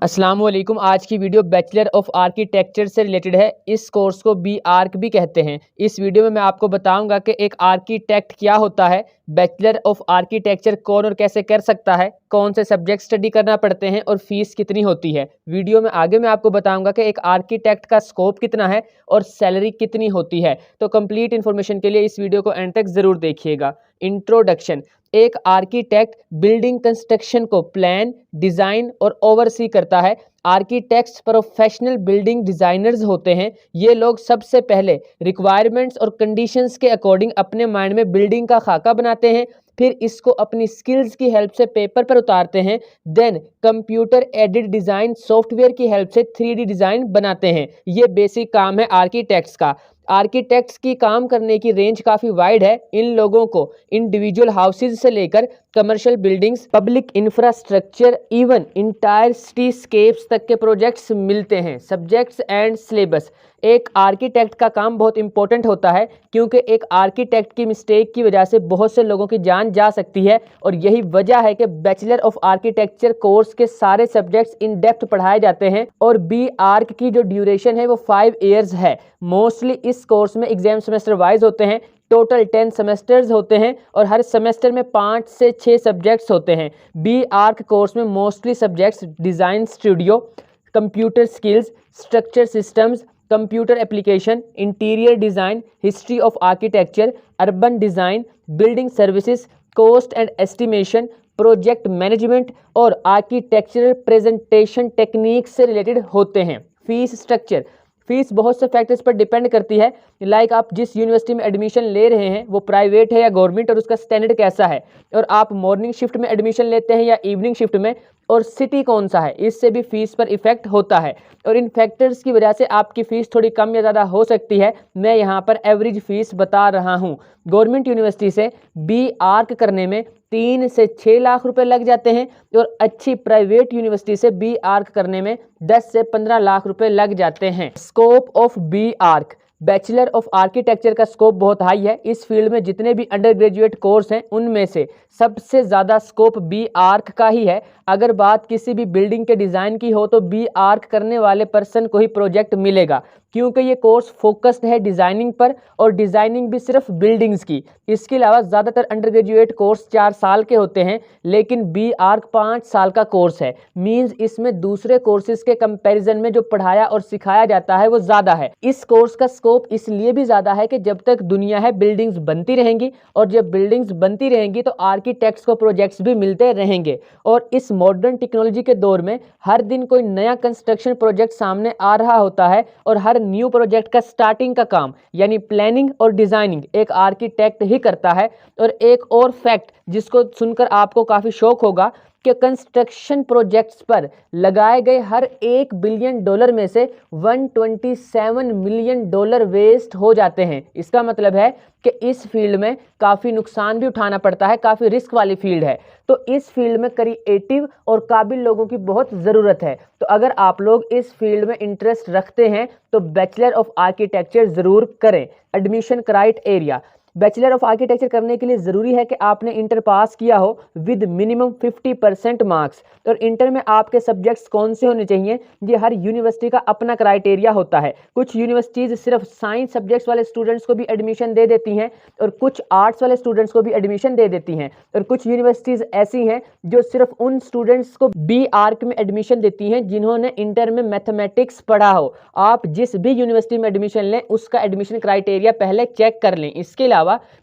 अस्सलाम वालेकुम। आज की वीडियो बैचलर ऑफ आर्किटेक्चर से रिलेटेड है। इस कोर्स को बी आर्क भी कहते हैं। इस वीडियो में मैं आपको बताऊंगा कि एक आर्किटेक्ट क्या होता है, बैचलर ऑफ आर्किटेक्चर कौन और कैसे कर सकता है, कौन से सब्जेक्ट स्टडी करना पड़ते हैं और फीस कितनी होती है। वीडियो में आगे मैं आपको बताऊंगा कि एक आर्किटेक्ट का स्कोप कितना है और सैलरी कितनी होती है। तो कंप्लीट इन्फॉर्मेशन के लिए इस वीडियो को एंड तक ज़रूर देखिएगा। इंट्रोडक्शन। एक आर्किटेक्ट बिल्डिंग कंस्ट्रक्शन को प्लान, डिज़ाइन और ओवरसी करता है। आर्किटेक्ट्स प्रोफेशनल बिल्डिंग डिज़ाइनर्स होते हैं। ये लोग सबसे पहले रिक्वायरमेंट्स और कंडीशंस के अकॉर्डिंग अपने माइंड में बिल्डिंग का खाका बनाते हैं, फिर इसको अपनी स्किल्स की हेल्प से पेपर पर उतारते हैं। Then computer aided design software की हेल्प से 3D डिज़ाइन बनाते हैं। ये बेसिक काम है आर्किटेक्ट्स का। आर्किटेक्ट्स की काम करने की रेंज काफ़ी वाइड है। इन लोगों को इंडिविजुअल हाउसेज से लेकर commercial buildings, public infrastructure, even entire cityscapes तक के प्रोजेक्ट्स मिलते हैं। Subjects and syllabus. एक आर्किटेक्ट का काम बहुत इंपॉर्टेंट होता है क्योंकि एक आर्किटेक्ट की मिस्टेक की वजह से बहुत से लोगों की जान जा सकती है, और यही वजह है कि बैचलर ऑफ आर्किटेक्चर कोर्स के सारे सब्जेक्ट्स इन डेप्थ पढ़ाए जाते हैं। और बी आर्क की जो ड्यूरेशन है वो 5 ईयर्स है। मोस्टली इस कोर्स में एग्जाम सेमेस्टर वाइज होते हैं। टोटल 10 सेमेस्टर्स होते हैं और हर सेमेस्टर में 5 से 6 सब्जेक्ट्स होते हैं। बी आर्क कोर्स में mostly subjects design studio, computer skills, structure systems, computer application, interior design, history of architecture, urban design, building services, cost and estimation, project management और architectural presentation technique से related होते हैं। Fees structure. Fees बहुत से factors पर depend करती है, like आप जिस यूनिवर्सिटी में एडमिशन ले रहे हैं वो प्राइवेट है या गवर्नमेंट, और उसका स्टैंडर्ड कैसा है, और आप मॉर्निंग शिफ्ट में एडमिशन लेते हैं या इवनिंग शिफ्ट में, और सिटी कौन सा है, इससे भी फीस पर इफेक्ट होता है। और इन फैक्टर्स की वजह से आपकी फ़ीस थोड़ी कम या ज़्यादा हो सकती है। मैं यहाँ पर एवरेज फ़ीस बता रहा हूँ। गवर्नमेंट यूनिवर्सिटी से बी आर्क करने में 3 से 6 लाख रुपए लग जाते हैं, और अच्छी प्राइवेट यूनिवर्सिटी से बी आर्क करने में 10 से 15 लाख रुपए लग जाते हैं। Scope of B Arch. Bachelor of architecture का स्कोप बहुत हाई है। इस फील्ड में जितने भी अंडर ग्रेजुएट कोर्स हैं उनमें से सबसे ज़्यादा स्कोप बी आर्क का ही है। अगर बात किसी भी बिल्डिंग के डिज़ाइन की हो तो बी आर्क करने वाले पर्सन को ही प्रोजेक्ट मिलेगा, क्योंकि ये कोर्स फोकस्ड है डिज़ाइनिंग पर, और डिज़ाइनिंग भी सिर्फ बिल्डिंग्स की। इसके अलावा ज़्यादातर अंडर ग्रेजुएट कोर्स 4 साल के होते हैं, लेकिन बी आर्क 5 साल का कोर्स है। मींस इसमें दूसरे कोर्सेज के कंपैरिजन में जो पढ़ाया और सिखाया जाता है वो ज़्यादा है। इस कोर्स का स्कोप इसलिए भी ज़्यादा है कि जब तक दुनिया है बिल्डिंग्स बनती रहेंगी, और जब बिल्डिंग्स बनती रहेंगी तो आर्किटेक्ट्स को प्रोजेक्ट्स भी मिलते रहेंगे। और इस मॉडर्न टेक्नोलॉजी के दौर में हर दिन कोई नया कंस्ट्रक्शन प्रोजेक्ट सामने आ रहा होता है, और हर न्यू प्रोजेक्ट का स्टार्टिंग का काम यानी प्लानिंग और डिज़ाइनिंग एक आर्किटेक्ट ही करता है। और एक और फैक्ट जिसको सुनकर आपको काफ़ी शौक होगा कि कंस्ट्रक्शन प्रोजेक्ट्स पर लगाए गए हर $1 बिलियन में से $127 मिलियन वेस्ट हो जाते हैं। इसका मतलब है कि इस फील्ड में काफ़ी नुकसान भी उठाना पड़ता है, काफ़ी रिस्क वाली फील्ड है। तो इस फील्ड में क्रिएटिव और काबिल लोगों की बहुत ज़रूरत है। तो अगर आप लोग इस फील्ड में इंटरेस्ट रखते हैं तो बैचलर ऑफ आर्किटेक्चर ज़रूर करें। Admission criteria. Bachelor of architecture करने के लिए ज़रूरी है कि आपने इंटर पास किया हो विद मिनिमम 50% मार्क्स। और इंटर में आपके सब्जेक्ट्स कौन से होने चाहिए, ये हर यूनिवर्सिटी का अपना क्राइटेरिया होता है। कुछ यूनिवर्सिटीज़ सिर्फ साइंस सब्जेक्ट्स वाले स्टूडेंट्स को भी एडमिशन दे देती हैं, और कुछ आर्ट्स वाले स्टूडेंट्स को भी एडमिशन दे देती हैं। और कुछ यूनिवर्सिटीज़ ऐसी हैं जो सिर्फ उन स्टूडेंट्स को बी आर्क में एडमिशन देती हैं जिन्होंने इंटर में मैथमेटिक्स पढ़ा हो। आप जिस भी यूनिवर्सिटी में एडमिशन लें उसका एडमिशन क्राइटेरिया पहले चेक कर लें। इसके अलावा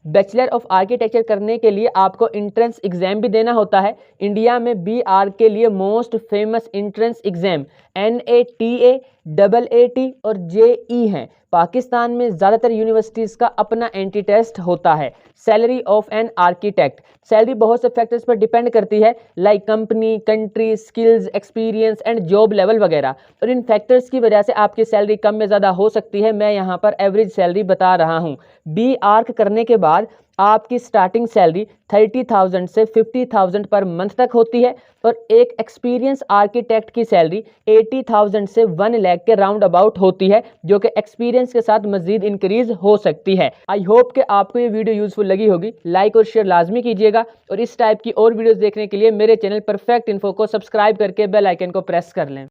बैचलर ऑफ आर्किटेक्चर करने के लिए आपको एंट्रेंस एग्जाम भी देना होता है। इंडिया में बी आर्क के लिए most famous entrance exam NATA, AAT और JE हैं। पाकिस्तान में ज़्यादातर यूनिवर्सिटीज़ का अपना एंट्री टेस्ट होता है। Salary of an architect. Salary बहुत से फैक्टर्स पर डिपेंड करती है, like company, country, skills, experience and job level वगैरह। और इन फैक्टर्स की वजह से आपकी सैलरी कम या ज़्यादा हो सकती है। मैं यहाँ पर एवरेज सैलरी बता रहा हूँ। बी आर्क करने के बाद आपकी स्टार्टिंग सैलरी 30,000 से 50,000 पर मंथ तक होती है, और एक एक्सपीरियंस आर्किटेक्ट की सैलरी 80,000 से 1 लाख के राउंड अबाउट होती है, जो कि एक्सपीरियंस के साथ मजीद इंक्रीज हो सकती है। आई होप कि आपको ये वीडियो यूजफुल लगी होगी। लाइक और शेयर लाजमी कीजिएगा, और इस टाइप की और वीडियोस देखने के लिए मेरे चैनल परफेक्ट इन्फो को सब्सक्राइब करके बेल आइकन को प्रेस कर लें।